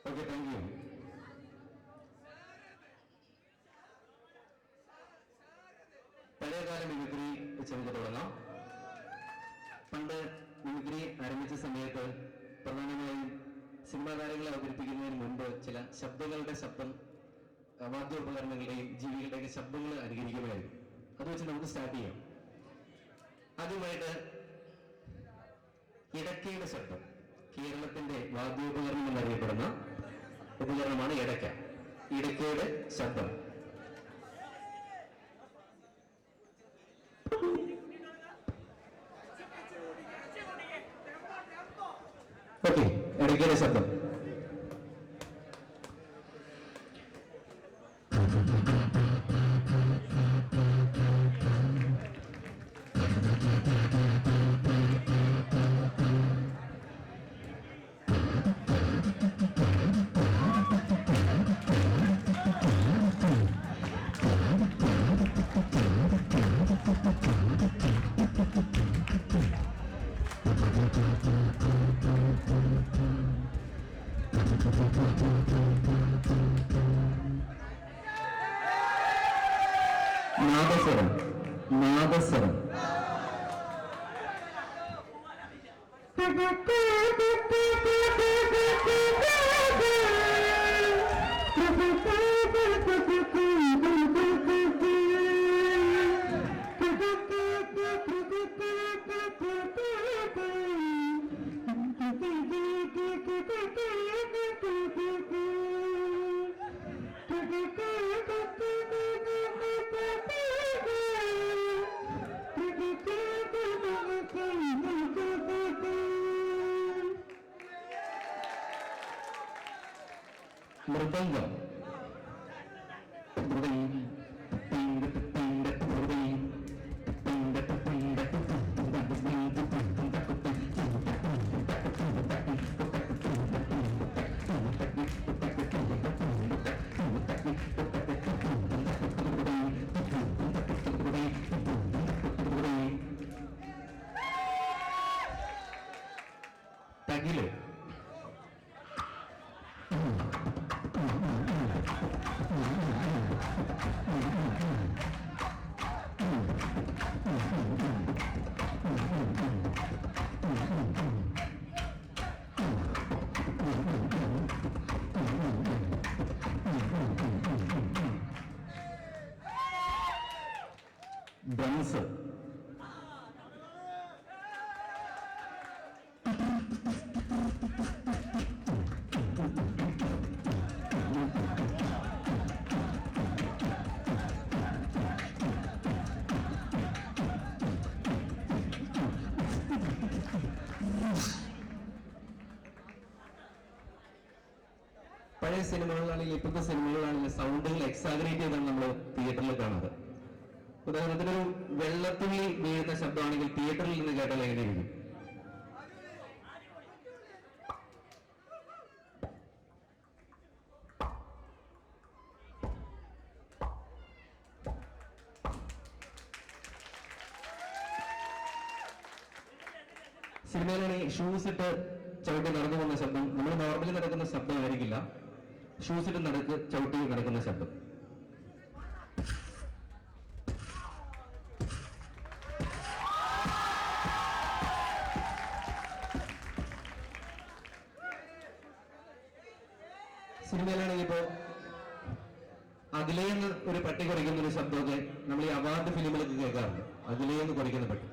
Okay, thank you. പഴയകാല mimicry വെച്ച് നമുക്ക് തുടങ്ങാം. പണ്ട് മിമിക്രി ആരംഭിച്ച സമയത്ത് പ്രധാനമായും സിനിമാ താരങ്ങളെ അവതരിപ്പിക്കുന്നതിന് മുൻപ് ചില ശബ്ദങ്ങളുടെ ശബ്ദം, വാദ്യോപകരണങ്ങളുടെയും ജീവികളുടെയൊക്കെ ശബ്ദങ്ങൾ അനുകരിക്കുമായിരുന്നു. അത് വെച്ച് നമുക്ക് സ്റ്റാർട്ട് ചെയ്യാം. ആദ്യമായിട്ട് ഇടയ്ക്കയുടെ ശബ്ദം. കേരളത്തിന്റെ വാദ്യോപകരണം എന്നറിയപ്പെടുന്ന ഉപകരണമാണ് ഇടയ്ക്ക. ഇടയ്ക്കയുടെ ശബ്ദം. ഓക്കെ, ഇടയ്ക്കയുടെ ശബ്ദം. നാദസ്വരം. നാദസ്വരം. മൃദംഗം. തകില്. ഡ്രംസ്. പഴയ സിനിമകളാണെങ്കിൽ ഇപ്പോഴത്തെ സിനിമകളാണെങ്കിൽ സൗണ്ടുകൾ എക്സാഗ്രേറ്റ് ചെയ്താണ് നമ്മൾ തിയേറ്ററിൽ കാണുന്നത്. ഉദാഹരണത്തിന് ഒരു വെള്ളത്തുള്ളി വീഴുന്ന ശബ്ദമാണെങ്കിൽ തിയേറ്ററിൽ നിന്ന് കേട്ടാൽ എങ്ങനെയായിരിക്കും? സിനിമയിലാണെങ്കിൽ ഷൂസ് ഇട്ട് ചവിട്ടി നടന്നു പോകുന്ന ശബ്ദം നമ്മൾ നോർമലി നടക്കുന്ന ശബ്ദമായിരിക്കില്ല. ഷൂസ് ഇട്ട് ചവിട്ടി നടക്കുന്ന ശബ്ദം. സിനിമയിലാണെങ്കിൽ ഇപ്പോ അതിലേന്ന് ഒരു പട്ടി കുറയ്ക്കുന്ന ഒരു ശബ്ദമൊക്കെ നമ്മൾ ഈ അവാർഡ് ഫിലിമിലൊക്കെ കേൾക്കാറുണ്ട്. അതിലേന്ന് കുറയ്ക്കുന്ന പട്ടി.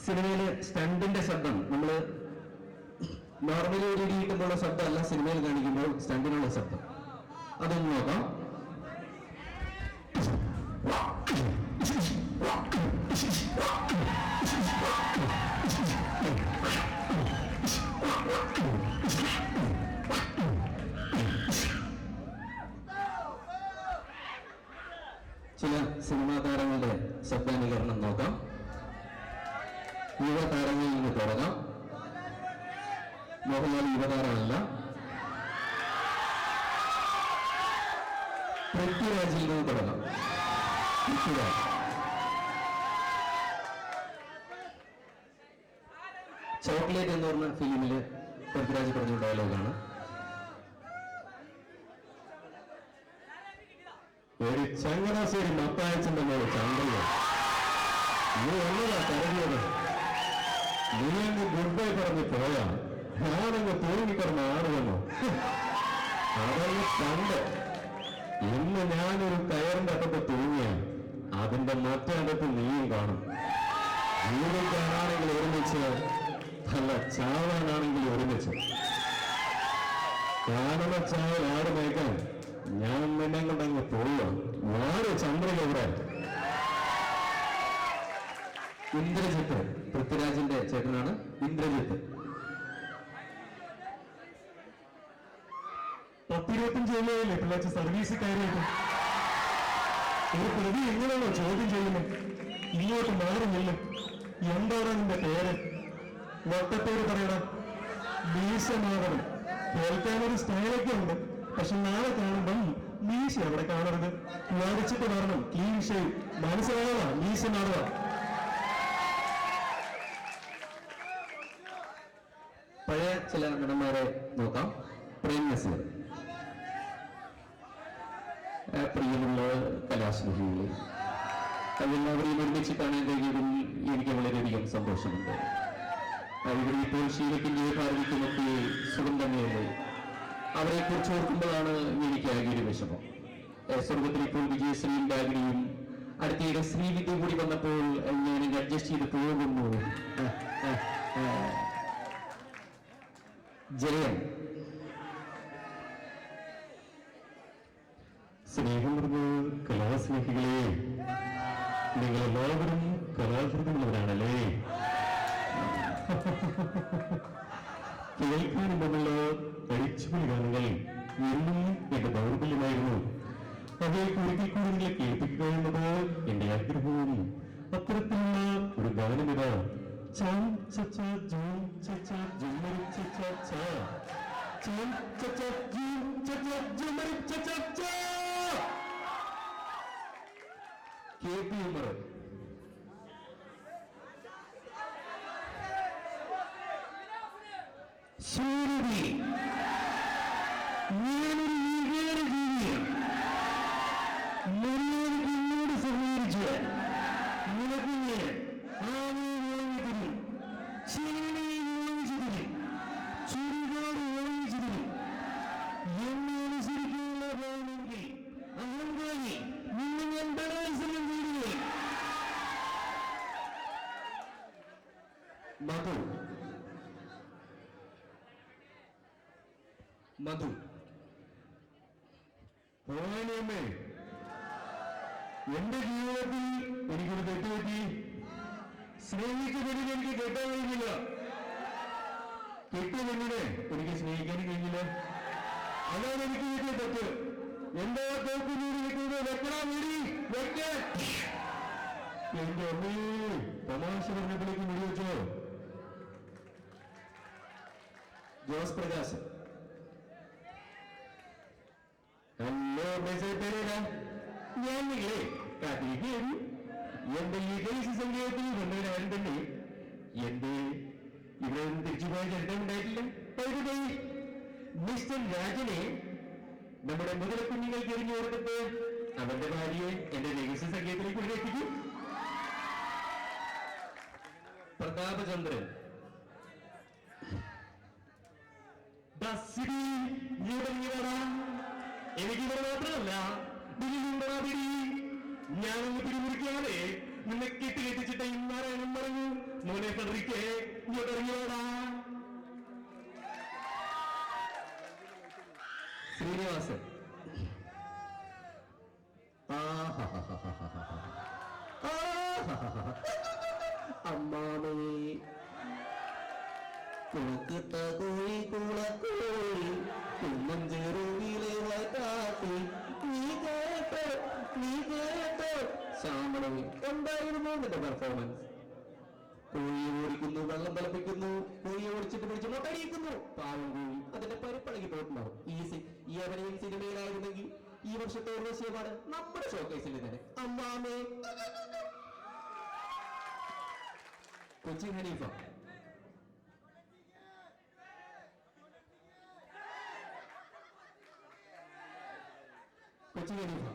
സിനിമയില് സ്റ്റണ്ടിന്റെ ശബ്ദം നമ്മൾ നോർമലി ഒരു ഇടി കിട്ടുമ്പോഴുള്ള ശബ്ദമല്ല സിനിമയിൽ കാണിക്കുമ്പോൾ സ്റ്റണ്ടിനുള്ള ശബ്ദം. അതൊന്ന് നോക്കാം. ചില സിനിമാ താരങ്ങളുടെ ശബ്ദാനുകരണം നോക്കാം. യുവ താരങ്ങളിൽ നിന്ന് തുടങ്ങാം. മോഹൻലാൽ യുവതാരമല്ല. പൃഥ്വിരാജിൽ നിന്ന് തുടങ്ങാം. പൃഥ്വിരാജ്. ചോക്ലേറ്റ് എന്ന് പറഞ്ഞ ഫിലിമില് പൃഥ്വിരാജ് പറഞ്ഞ ഡയലോഗാണ്. ഒരു ചങ്ങനാശ്ശേരി മത്തായച്ചന്റെ മോള് ചന്ദ്രയോ നീ എന്നതാ കരഞ്ഞത്? നീ അങ്ങ് ഗുഡ് ബൈ പറഞ്ഞ് പോയാ ഞാനങ്ങ് തൂങ്ങിക്കിടന്ന് ആടുവന്നോ? അതങ്ങ് കണ്ട് ഇന്ന് ഞാനൊരു കയറിന്റെ അകത്ത് തൂങ്ങിയ അതിന്റെ മറ്റകത്ത് നീയും കാണും. ജീവിക്കാനാണെങ്കിൽ ഒരുമിച്ച്, അല്ല ചാവാനാണെങ്കിൽ ഒരുമിച്ച്. കാരണ ചാവൽ ആട് മേക്കാൻ ഞാൻ നിന്നെ കൊണ്ടങ്ങ് പോവുക. ഞാന് ചന്ദ്രൻ എവിടെ? ഇന്ദ്രജിത്ത്, പൃഥ്വിരാജിന്റെ ചേട്ടനാണ് ഇന്ദ്രജിത്ത്. 10-25 കൊല്ലമായില്ലേ പിള്ളേച്ച് സർവീസ് കയറിയിട്ട്? ഒരു പ്രതി എങ്ങനെയാണോ ചോദ്യം ചെയ്യുന്നത്? ഇങ്ങോട്ട് മാറുന്നില്ല. എന്താണ് നിന്റെ പേര്? മൊത്തപ്പേര് പറയണം. മീശമാകണം. കേൾക്കാനൊരു സ്റ്റൈലൊക്കെ ഉണ്ട്, പക്ഷെ നാളെ കാണുമ്പം മീശ അവിടെ കാണരുത്. വരച്ചിട്ട് വരണം. Clean shave. മനസ്സിലാവുക മീശ മാറുക. പഴയ ചില നടന്മാരെ നോക്കാം. പ്രേം നസീർ. പ്രിയമുള്ള കലാസ്നേഹികളെ, അതെല്ലാവരെയും ഒരുമിച്ച് കാണാൻ കഴിയുന്നതിൽ എനിക്ക് വളരെയധികം സന്തോഷമുണ്ട്. ഇവിടെ ഇപ്പോൾ ശീലത്തിന്റെ ഭാരതിക്കുമൊക്കെ സുഖം തന്നെയല്ലേ. അവരെ കുറിച്ച് ഓർക്കുമ്പോഴാണ് എനിക്ക് ആകെ ഒരു വിഷമം. സ്വർഗത്തിൽ ഇപ്പോൾ വിജയശ്രീയും ഡാഗിനിയും അടുത്തിടെ ശ്രീവിദ്യ കൂടി വന്നപ്പോൾ ഞാൻ അഡ്ജസ്റ്റ് ചെയ്ത് പോകുന്നു. ജയം. സ്നേഹം നിറഞ്ഞ കലാസ്നേഹികളെ, നിങ്ങളെല്ലാവരും കലാഹൃദയമുള്ളവരാണല്ലേ. കേൾക്കാനുമുള്ള അടിച്ചുപൊളി ഗാനങ്ങൾ എന്നും എന്റെ ദൗർബല്യമായിരുന്നു. അവയെ ഒരിക്കൽ കൂടി നിങ്ങളെ കേൾപ്പിക്കുക എന്നത് എന്റെ ആഗ്രഹവും. അത്തരത്തിലുള്ള ഒരു ഗാനമിതാ. ചാം ചച്ച ജൂം ചച്ച ജുമരി ചച്ച ച. ചാം ചച്ച ജൂം ചച്ച ജുമരി ചച്ച ച. KP ഉമർ. സൂര്യവി. ഞാനൊരു വികാര ജീവിയാണ്. മര്യാദയ്ക്ക് എന്നോട് സഹകരിച്ച് നിനക്ക് ഞാൻ ആനയെ വാങ്ങിത്തരും, ചേനയെ വാങ്ങിച്ചതിന്, ചുരിദാർ വാങ്ങിച്ചതിന്. എന്നെ അനുസരിക്കാനുള്ള ഭാവമെങ്കിൽ അഹങ്കാരി നിന്നെ ഞാൻ ബലാത്സംഗം ചെയ്യുക. മധു. മധു. പോവാനേ, എന്റെ ജീവിതത്തിൽ എനിക്കൊരു തെറ്റുപറ്റി. സ്നേഹിക്കുന്നതിന് എനിക്ക് കെട്ടാൻ കഴിഞ്ഞില്ല. കെട്ടിയ പെണ്ണിനെ എനിക്ക് സ്നേഹിക്കാനും കഴിഞ്ഞില്ല. അതാണ് എനിക്ക് കിട്ടിയ തെറ്റ്. എന്താ തോക്കുന്നൂരി വെക്കുന്നത്? വെക്കണം മുടി വെക്കാൻ. എന്റെ അമ്മേ, തമാശ പറഞ്ഞപ്പോഴേക്ക് മുടി വെച്ചോ? ജോസ് പ്രകാശ്. ഹലോ മെസ്സേജ് തരേടാ. ഞാനില്ലേ കാത്തിരിക്കുകയാണ്. എന്റെ ഈ ദേശീയ സംഗീതത്തിൽ കൊണ്ടുവരാൻ തന്നെ എന്റെ ഇവിടെ നിന്ന് തിരിച്ചു പോയ ചരിത്രം ഉണ്ടായിട്ടില്ല. പോയി മിസ്റ്റർ രാജനെ നമ്മുടെ മുതലക്കുഞ്ഞുങ്ങൾ തിരിഞ്ഞു കൊടുത്തിട്ട് അവന്റെ ഭാര്യയെ എന്റെ രഹസ്യ സംഗീതത്തിലേക്ക് കൊണ്ടെത്തിക്കും. പ്രതാപചന്ദ്രൻ. ബസ്സിടി ഇറങ്ങിയടാ. എനിക്കിവിടെ മാത്രമല്ല ദില്ലിയുണ്ടടാ പിടി. ഞാനൊന്ന് പിടിമുറിക്കാതെ നിന്നെ കെട്ടിലെത്തിച്ചിട്ട് ഇന്നാരായണം പറഞ്ഞു. മോനെ ഫെഡറിക്കേ ഇറങ്ങിയടാ. ശ്രീനിവാസൻ. അമ്മാമേ കുളക്കിട്ട കോഴി കുളക്കോഴി കുന്നം ചെറുവിലെ കാട്ടി. നീ കേട്ടോ ശ്യാമളവി. എന്തായിരുന്നു നിന്റെ പെർഫോമൻസ്? കോഴിയെ ഓടിക്കുന്നു, വെള്ളം തിളപ്പിക്കുന്നു, കോഴിയെ ഓടിച്ചിട്ട് പിടിച്ച് മുട്ടടിക്കുന്നു. പാവം കോഴി അതിന്റെ പരിപ്പളകി പോയിട്ടുണ്ടാവും. ഈ അഭിനയം സിനിമയിലായിരുന്നെങ്കിൽ ഈ വർഷത്തെ ഉർവശി അവാർഡ് നമ്മുടെ ഷോക്കേസിൽ തന്നെ. അമ്മാമേ. കൊച്ചി ഹനീഫ. കൊച്ചി ഹനീഫ.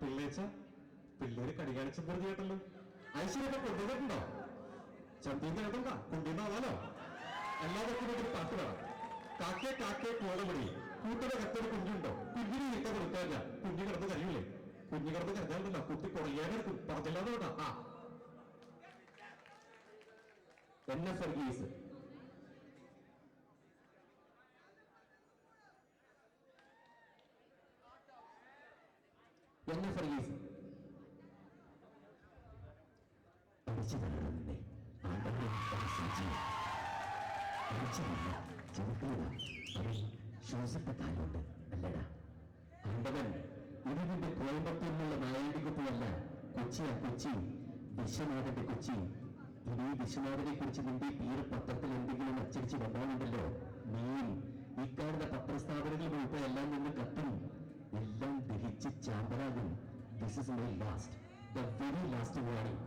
പിള്ളേച്ച പിള്ളേര് കടി കാണിച്ച വെറുതെ കേട്ടല്ലോ. ഐശ്വര്യൊക്കെ കൊണ്ടുവന്നിട്ടുണ്ടോ? ശബ്ദം കേൾക്കണ്ട, കൊണ്ടുവന്നാവാലോ. എല്ലാവർക്കും ഒരു പാട്ട് വേണം. കാക്കേ കാക്കേ കോളമടി കൂട്ടരെ കത്തൊരു കുഞ്ഞുണ്ടോ? കുഞ്ഞിന് ഇട്ട കൊടുക്കാനില്ല. കുഞ്ഞു കിടന്ന് കരയൂലേ? കുഞ്ഞു കിടന്ന് കരഞ്ഞാലല്ല, കുട്ടി കുറയാനെടുക്കും. പറഞ്ഞില്ലാതെ വേണ്ട. എന്നെ സർഗീസ്. എന്നെ സർഗീസ്. അടിച്ചു തരണം നിന്നെ ശ്വാസത്തെ കാലുണ്ട് അല്ലടാ ആണ്ടവൻ. ഇത് നിന്റെ കോയമ്പത്തൂരിലുള്ള നായാണ്ടിക്കുപ്പമല്ല. കൊച്ചിയാ കൊച്ചി, വിശ്വനാഥന്റെ കൊച്ചി. ഇനി വിശ്വനാഥനെ കുറിച്ച് നിന്റെ പേര് പത്രത്തിൽ എന്തെങ്കിലും അച്ചടിച്ച് വന്നാലുണ്ടല്ലോ, നീയും ഈ കാണുന്ന പത്രസ്ഥാപനങ്ങൾ ഉൾപ്പെടെ എല്ലാം നിന്ന് കത്തും. എല്ലാം ദഹിച്ച് ചാമ്പലാകും. This is my last, the very last warning.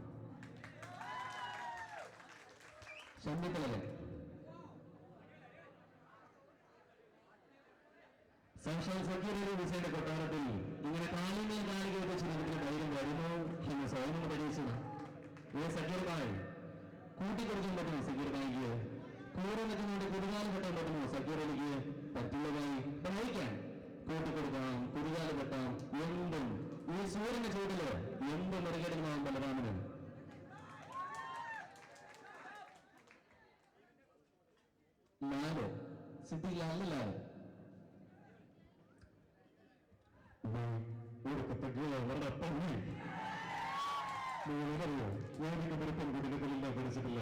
സംവിധായകൻ സാക്ഷാൽ സക്കീറിന്റെ വിസയുടെ കൊട്ടാരത്തിൽ ഇങ്ങനെ കാലിന്മേൽ കാലിക വെച്ച് നമുക്ക് ധൈര്യം വരുമോ എന്ന് സ്വയം പരീക്ഷിച്ചത്. സക്കീർ ഭായ് കൂട്ടിക്കൊടുക്കാൻ പറ്റുമോ? സക്കീർ ഭായിക്ക് കൂടെ നിൽക്കുന്നതുകൊണ്ട് കുറുകാല് കെട്ടാൻ പറ്റുമോ? സക്കീറിലേക്ക് പറ്റുള്ളതായി ഭായിക്കാൻ കൂട്ടിക്കൊടുക്കാം, കുറുകാല് കെട്ടാം. എന്തും ഈ സൂര്യന്റെ ചൂടില് എന്ത് മറികടന്നുമാവും ബലരാമന്. ലാല് സിദ്ധി ലാല് ലാല് അവരുടെ പള്ളി നിങ്ങൾക്കറിയോ? ഞാൻ ഇങ്ങനെ പെൺകുട്ടികളില്ല പഠിച്ചിട്ടില്ല.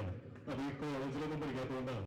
അത് ഈ കോളേജിലൊന്നും പഠിക്കാത്തതുകൊണ്ടാണ്.